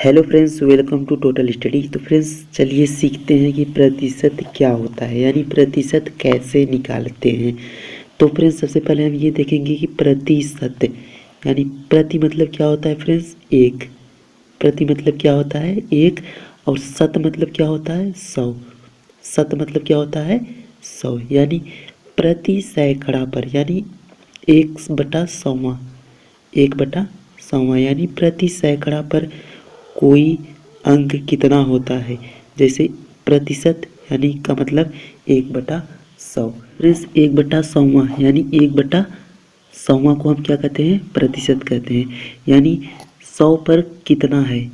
Hello friends, welcome to total study. तो friends चलिए सीखते हैं कि प्रतिशत क्या होता है, यानी प्रतिशत कैसे निकालते हैं। तो फ्रेंड्स सबसे पहले हम ये देखेंगे कि प्रतिशत यानी प्रति मतलब क्या होता है फ्रेंड्स, एक। प्रति मतलब क्या होता है, एक। और शत मतलब क्या होता है, 100। शत मतलब क्या होता है, 100। यानी प्रति सैकड़ा पर, यानी 1/100। 1/100 यानी प्रति सैकड़ा पर कोई अंक कितना होता है। जैसे प्रतिशत यानी का मतलब 1/100। फ्रेंड्स 1/100 यानी 1/100 को हम क्या कहते हैं, प्रतिशत कहते हैं। यानी 100 पर कितना है,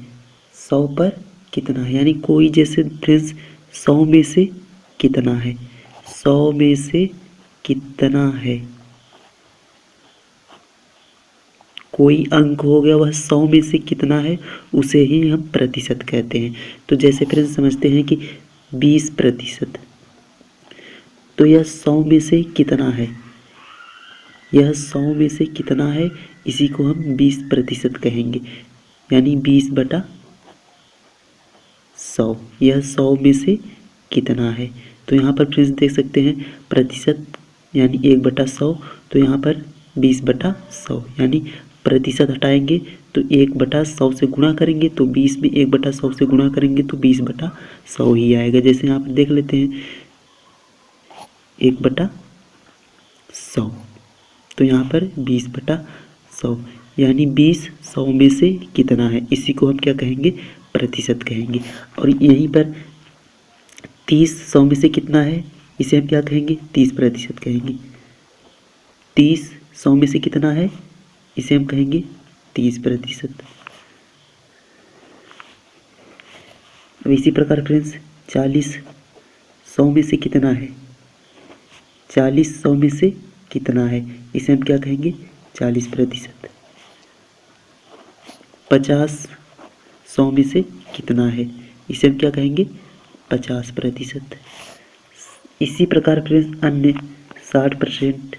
100 पर कितना है, यानी कोई जैसे फ्रेंड्स 100 में से कितना है, 100 में से कितना है, कोई अंक हो गया, वह 100 में से कितना है, उसे ही हम प्रतिशत कहते हैं। तो जैसे फ्रेंड्स समझते हैं कि 20%, तो यह 100 में से कितना है, यह 100 में से कितना है, इसी को हम 20% कहेंगे। यानी 20/100, यह 100 में से कितना है। तो यहाँ पर फ्रेंड्स देख सकते हैं प्रतिशत यानी 1/100, तो यहाँ पर 20/100 यानी प्रतिशत हटाएंगे तो 1/100 से गुणा करेंगे, तो 20 में 1/100 से गुणा करेंगे तो 20/100 ही आएगा। जैसे यहाँ पर देख लेते हैं 1/100, तो यहाँ पर 20/100 यानी 20 100 में से कितना है, इसी को हम क्या कहेंगे, प्रतिशत कहेंगे। और यहीं पर 30 100 में से कितना है, इसे हम क्या कहेंगे, 30% कहेंगे। 30 100 में से कितना है, इसे हम कहेंगे 30%। अब इसी प्रकार फ्रेंड्स 40 100 में से कितना है, 40 100 में से कितना है, इसे हम क्या कहेंगे, 40%। 50 100 में से कितना है, इसे हम क्या कहेंगे, 50%। इसी प्रकार फ्रेंड्स अन्य 60%,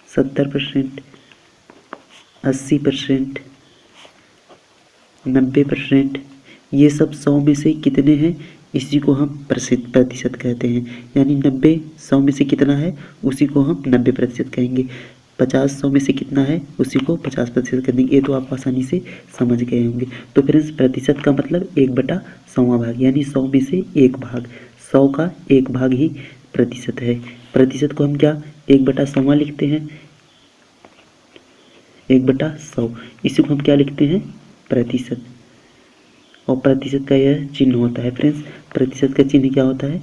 70%, 80%, 90%, ये सब 100 में से कितने हैं, इसी को हम प्रतिशत कहते हैं। यानी 90 100 में से कितना है, उसी को हम 90% कहेंगे। 50 100 में से कितना है, उसी को 50% कर देंगे। ये तो आप आसानी से समझ गए होंगे। तो फ्रेंड्स प्रतिशत का मतलब 1/100 भाग, यानी 100 में से एक भाग, 100 का एक भाग ही प्रतिशत है। प्रतिशत को हम क्या 1/100 लिखते हैं, 1/100, इसी को हम क्या लिखते हैं, प्रतिशत। और प्रतिशत का यह चिन्ह होता है फ्रेंड्स, प्रतिशत का चिन्ह क्या होता है,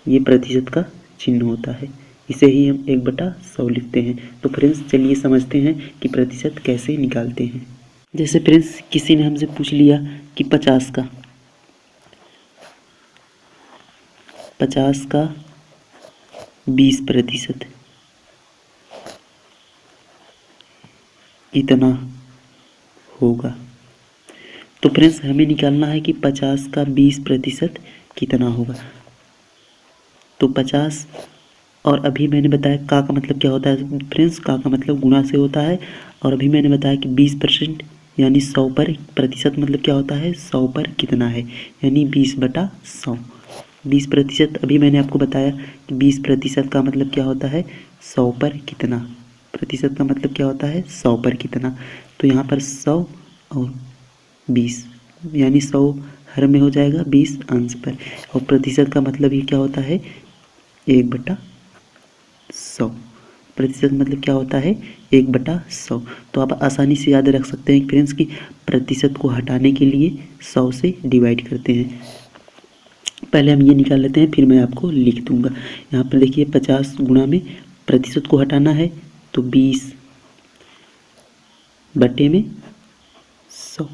ये प्रतिशत का चिन्ह होता है, इसे ही हम 1/100 लिखते हैं। तो फ्रेंड्स चलिए समझते हैं कि प्रतिशत कैसे निकालते हैं। जैसे फ्रेंड्स किसी ने हमसे पूछ लिया कि 50 का 20% कितना होगा। तो फ्रेंड्स हमें निकालना है कि 50 का 20% कितना होगा। तो 50, और अभी मैंने बताया का मतलब क्या होता है फ्रेंड्स, का मतलब गुणा से होता है। और अभी मैंने बताया कि 20% यानी 100 पर प्रतिशत मतलब क्या होता है, 100 पर कितना है, यानी 20/100। 20%, अभी मैंने आपको बताया कि 20% का मतलब क्या होता है, 100 पर कितना। प्रतिशत का मतलब क्या होता है, 100 पर कितना। तो यहाँ पर 100 और 20 यानी 100 हर में हो जाएगा 20 अंश पर। और प्रतिशत का मतलब ये क्या होता है, 1/100। प्रतिशत मतलब क्या होता है, 1/100। तो आप आसानी से याद रख सकते हैं फ्रेंड्स कि प्रतिशत को हटाने के लिए 100 से डिवाइड करते हैं। पहले हम ये निकाल लेते हैं, फिर मैं आपको लिख दूंगा। यहाँ पर देखिए 50 गुणा में प्रतिशत को हटाना है तो 20/100,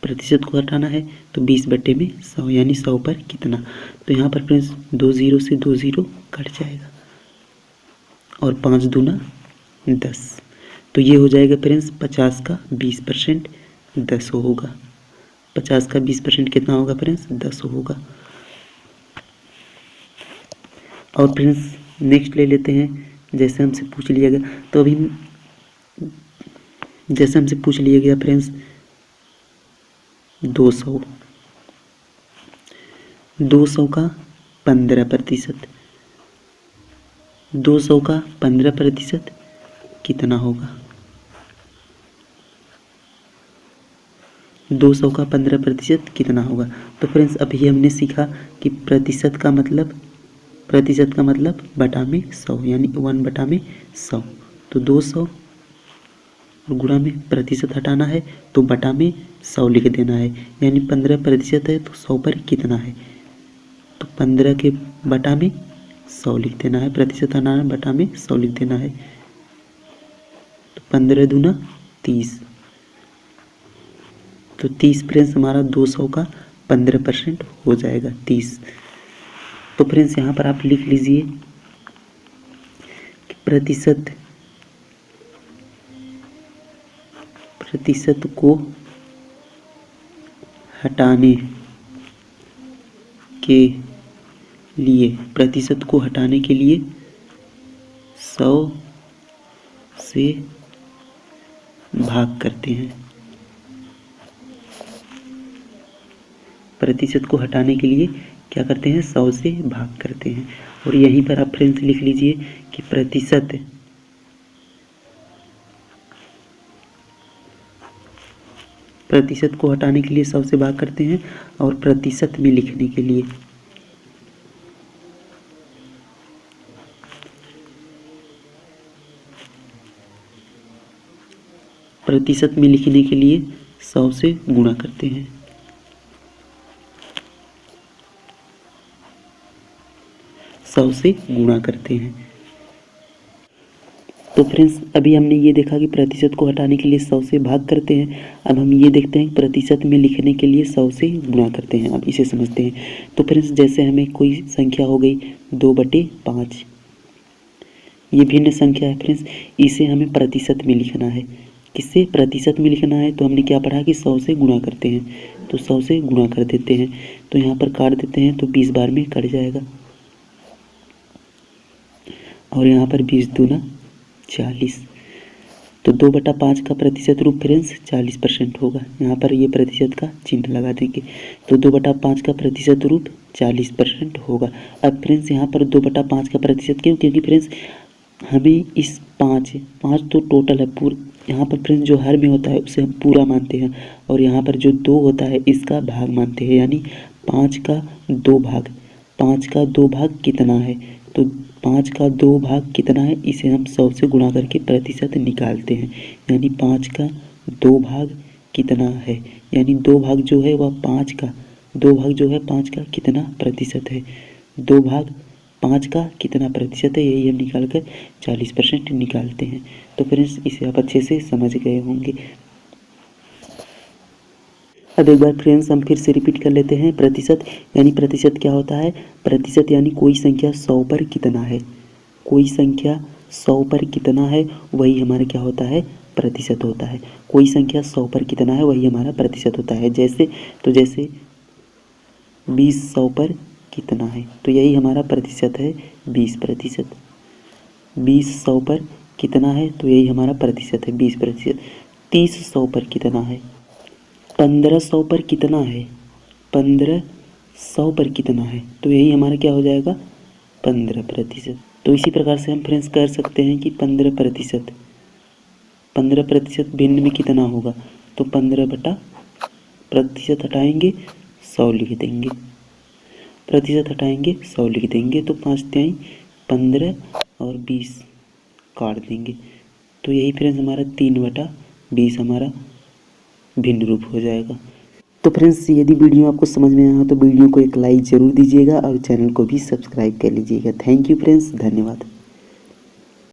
प्रतिशत को हटाना है तो 20/100 यानी 100 पर कितना। तो यहाँ पर फ्रेंड्स 2 0 से 2 0 कट जाएगा और 5 दूना 10। तो ये हो जाएगा फ्रेंड्स 50 का 20% 10 होगा। 50 का 20% कितना होगा फ्रेंड्स, 10 होगा। और फ्रेंड्स नेक्स्ट ले लेते हैं, जैसे हमसे पूछ लिया गया, तो अभी जैसे हमसे पूछ लिया गया फ्रेंड्स 200, 200 का 15%, 200 का 15% कितना होगा? 200 का 15% कितना होगा? तो फ्रेंड्स अभी हमने सीखा कि प्रतिशत का मतलब बटा में 100, यानी 1/100। तो 200 और गुणा में प्रतिशत हटाना है तो बटा में 100 लिख देना है, यानी 15% है तो 100 पर कितना है? तो 15 के बटा में 100 लिख देना है, प्रतिशत हटाना है, बटा में 100 लिख देना है। तो 15 दूना 30, तो 30 फ्रेंड्स हमारा 200 का 15% हो जाएगा 30। तो फ्रेंड्स यहाँ पर आप लिख लीजिए कि प्रतिशत को हटाने के लिए 100 से भाग करते हैं। प्रतिशत को हटाने के लिए क्या करते हैं? 100 से भाग करते हैं। और यहीं पर आप फ्रेंड्स लिख लीजिए कि प्रतिशत को हटाने के लिए 100 से भाग करते हैं, और प्रतिशत में लिखने के लिए प्रतिशत में लिखने के लिए 100 से गुणा करते हैं। तो फ्रेंड्स अभी हमने ये देखा कि प्रतिशत को हटाने के लिए 100 से भाग करते हैं। अब हम ये देखते हैं प्रतिशत में लिखने के लिए 100 से गुणा करते हैं। अब इसे समझते हैं। तो फ्रेंड्स जैसे हमें कोई संख्या हो गई 2/5, ये भिन्न संख्या है फ्रेंड्स, इसे हमें प्रतिशत में लिखना है। किससे? प्रतिशत में लिखना है। तो हमने क्या पढ़ा कि 100 से गुणा करते हैं, तो 100 से गुणा कर देते हैं। तो यहाँ पर काट देते हैं तो 20 बार में कट जाएगा, और यहाँ पर 20 दूना 40। तो 2/5 का प्रतिशत रूप फ्रेंड्स 40% होगा। यहाँ पर ये प्रतिशत का चिन्ह लगा देंगे। तो 2/5 का प्रतिशत रूप 40% होगा। अब फ्रेंड्स यहाँ पर 2/5 का प्रतिशत क्यों? क्योंकि फ्रेंड्स हमें इस 5 तो टोटल है, यहाँ पर फ्रेंड्स जो हर में होता है उसे हम पूरा मानते हैं, और यहाँ पर जो 2 होता है इसका भाग मानते हैं, यानी 5 का 2 भाग। 5 का 2 भाग कितना है? तो 5 का 2 भाग कितना है, इसे हम 100 से गुणा करके प्रतिशत निकालते हैं। यानी 5 का 2 भाग कितना है, यानी 2 भाग जो है वह 5 का 2 भाग जो है 5 का कितना प्रतिशत है, 2 भाग 5 का कितना प्रतिशत है, यही हम निकाल कर 40% निकालते हैं। तो फ्रेंड्स इसे आप अच्छे से समझ गए होंगे। अब एक बार फ्रेंड्स हम फिर से रिपीट कर लेते हैं। प्रतिशत यानी प्रतिशत क्या होता है? प्रतिशत यानी कोई संख्या 100 पर कितना है, कोई संख्या 100 पर कितना है वही हमारा क्या होता है? प्रतिशत होता है। कोई संख्या 100 पर कितना है वही हमारा प्रतिशत होता है। जैसे 20 100 पर कितना है, तो यही हमारा प्रतिशत है 20%। 20 100 पर कितना है, तो यही हमारा प्रतिशत है 20%। 30 100 पर कितना है, 1500 पर कितना है, 1500 पर कितना है, तो यही हमारा क्या हो जाएगा? 15%। तो इसी प्रकार से हम फ्रेंड्स कर सकते हैं कि 15% भिन्न में कितना होगा, तो 15 बटा प्रतिशत हटाएंगे 100 लिख देंगे, प्रतिशत हटाएंगे 100 लिख देंगे। तो 5 तिहाई 15 और 20 काट देंगे। तो यही फ्रेंड्स हमारा 3/20 हमारा भिन्न रूप हो जाएगा। तो फ्रेंड्स यदि वीडियो आपको समझ में आया तो वीडियो को एक लाइक ज़रूर दीजिएगा और चैनल को भी सब्सक्राइब कर लीजिएगा। थैंक यू फ्रेंड्स, धन्यवाद।